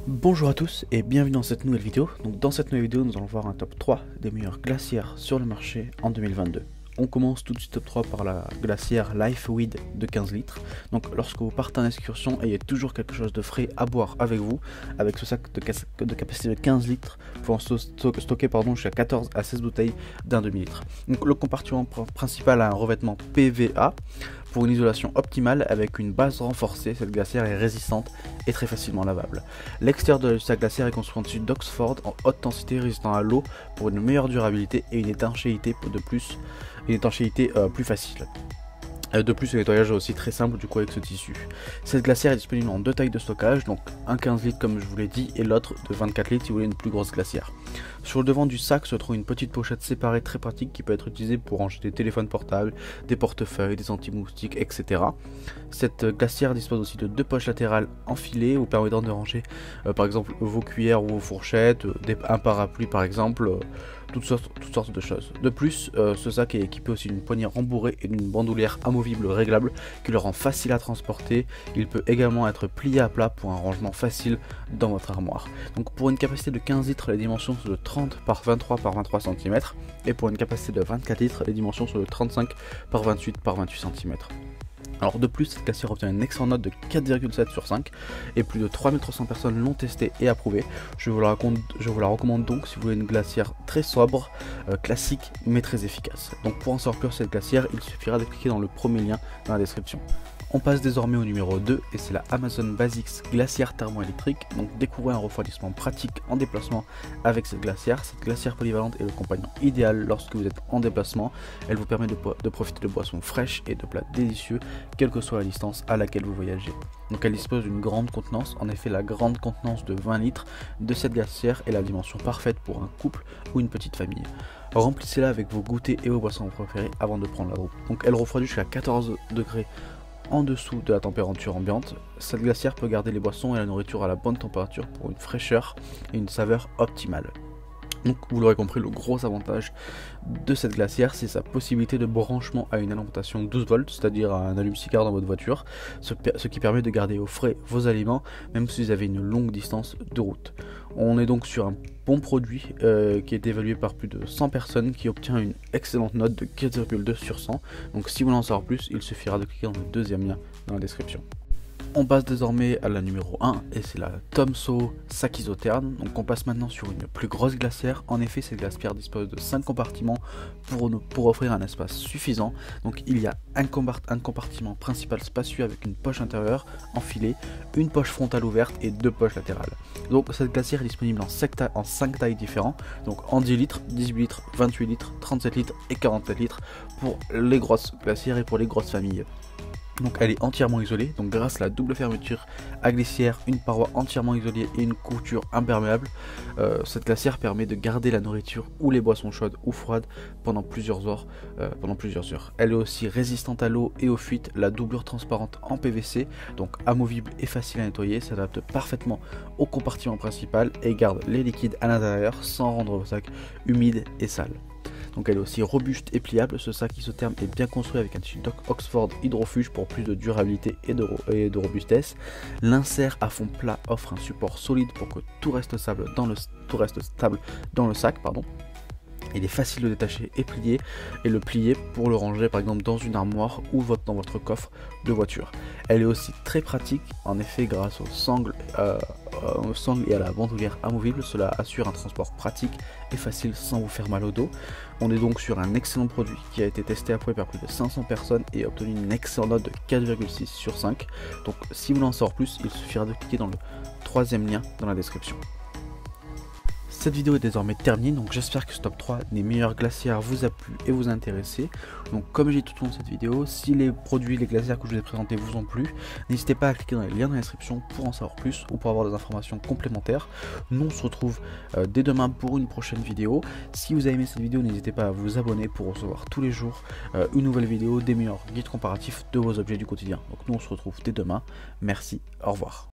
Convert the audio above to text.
Bonjour à tous et bienvenue dans cette nouvelle vidéo. Donc dans cette nouvelle vidéo, nous allons voir un top 3 des meilleures glacières sur le marché en 2022. On commence tout de suite top 3 par la glacière Lifeweed de 15 litres. Donc lorsque vous partez en excursion, ayez toujours quelque chose de frais à boire avec vous. Avec ce sac de capacité de 15 litres, pour stocker jusqu'à 14 à 16 bouteilles d'un demi-litre. Donc le compartiment principal a un revêtement PVA pour une isolation optimale avec une base renforcée. Cette glacière est résistante et très facilement lavable. L'extérieur de sa glacière est construit en tissu d'Oxford en haute densité résistant à l'eau pour une meilleure durabilité et une étanchéité plus facile. De plus, le nettoyage est aussi très simple du coup avec ce tissu. Cette glacière est disponible en deux tailles de stockage, donc un 15 litres comme je vous l'ai dit et l'autre de 24 litres si vous voulez une plus grosse glacière. Sur le devant du sac se trouve une petite pochette séparée très pratique qui peut être utilisée pour ranger des téléphones portables, des portefeuilles, des anti-moustiques, etc. Cette glacière dispose aussi de deux poches latérales enfilées vous permettant de ranger par exemple vos cuillères ou vos fourchettes, un parapluie par exemple, toutes sortes de choses. De plus, ce sac est équipé aussi d'une poignée rembourrée et d'une bandoulière amovible réglable qui le rend facile à transporter. Il peut également être plié à plat pour un rangement facile dans votre armoire. Donc pour une capacité de 15 litres, les dimensions sont de 30 par 23 par 23 cm et pour une capacité de 24 litres, les dimensions sont de 35 par 28 par 28 cm. Alors de plus, cette glacière obtient une excellente note de 4,7 sur 5 et plus de 3300 personnes l'ont testée et approuvée. Je vous la recommande donc si vous voulez une glacière très sobre, classique mais très efficace. Donc pour en savoir plus sur cette glacière, il suffira de cliquer dans le premier lien dans la description. On passe désormais au numéro 2 et c'est la Amazon Basics glacière thermoélectrique. Donc découvrez un refroidissement pratique en déplacement avec cette glacière. Cette glacière polyvalente est le compagnon idéal lorsque vous êtes en déplacement. Elle vous permet de profiter de boissons fraîches et de plats délicieux quelle que soit la distance à laquelle vous voyagez. Donc elle dispose d'une grande contenance. En effet, la grande contenance de 20 litres de cette glacière est la dimension parfaite pour un couple ou une petite famille. Remplissez-la avec vos goûters et vos boissons préférées avant de prendre la route. Donc elle refroidit jusqu'à 14 degrés en dessous de la température ambiante. Cette glacière peut garder les boissons et la nourriture à la bonne température pour une fraîcheur et une saveur optimale. Donc vous l'aurez compris, le gros avantage de cette glacière, c'est sa possibilité de branchement à une alimentation 12 volts, c'est-à-dire à un allume-cigare dans votre voiture, ce qui permet de garder au frais vos aliments, même si vous avez une longue distance de route. On est donc sur un bon produit qui est évalué par plus de 100 personnes, qui obtient une excellente note de 4,2 sur 100. Donc si vous voulez en savoir plus, il suffira de cliquer dans le deuxième lien dans la description. On passe désormais à la numéro 1 et c'est la Tomso sac isotherme. Donc on passe maintenant sur une plus grosse glacière. En effet, cette glacière dispose de 5 compartiments pour offrir un espace suffisant. Donc il y a un compartiment principal spacieux avec une poche intérieure enfilée, une poche frontale ouverte et deux poches latérales. Donc cette glacière est disponible en 5 tailles différentes, donc en 10 litres, 18 litres, 28 litres, 37 litres et 47 litres pour les grosses glacières et pour les grosses familles. Donc elle est entièrement isolée, donc grâce à la double fermeture à glissière, une paroi entièrement isolée et une couverture imperméable, cette glacière permet de garder la nourriture ou les boissons chaudes ou froides pendant plusieurs heures. Elle est aussi résistante à l'eau et aux fuites, la doublure transparente en PVC, donc amovible et facile à nettoyer, s'adapte parfaitement au compartiment principal et garde les liquides à l'intérieur sans rendre vos sacs humides et sales. Donc elle est aussi robuste et pliable. Ce sac isotherme est bien construit avec un tissu Oxford hydrofuge pour plus de durabilité et de robustesse. L'insert à fond plat offre un support solide pour que tout reste stable dans le sac. Il est facile de détacher et plier, et le plier pour le ranger par exemple dans une armoire ou dans votre coffre de voiture. Elle est aussi très pratique, en effet grâce au sangle et à la bandoulière amovible, cela assure un transport pratique et facile sans vous faire mal au dos. On est donc sur un excellent produit qui a été testé et approuvé par plus de 500 personnes et a obtenu une excellente note de 4,6 sur 5. Donc si vous voulez en savoir plus, il suffira de cliquer dans le troisième lien dans la description. Cette vidéo est désormais terminée, donc j'espère que ce top 3 des meilleures glacières vous a plu et vous a intéressé. Donc comme j'ai dit tout au long de cette vidéo, si les glacières que je vous ai présentés vous ont plu, n'hésitez pas à cliquer dans les liens dans la description pour en savoir plus ou pour avoir des informations complémentaires. Nous on se retrouve dès demain pour une prochaine vidéo. Si vous avez aimé cette vidéo, n'hésitez pas à vous abonner pour recevoir tous les jours une nouvelle vidéo des meilleurs guides comparatifs de vos objets du quotidien. Donc nous on se retrouve dès demain, merci, au revoir.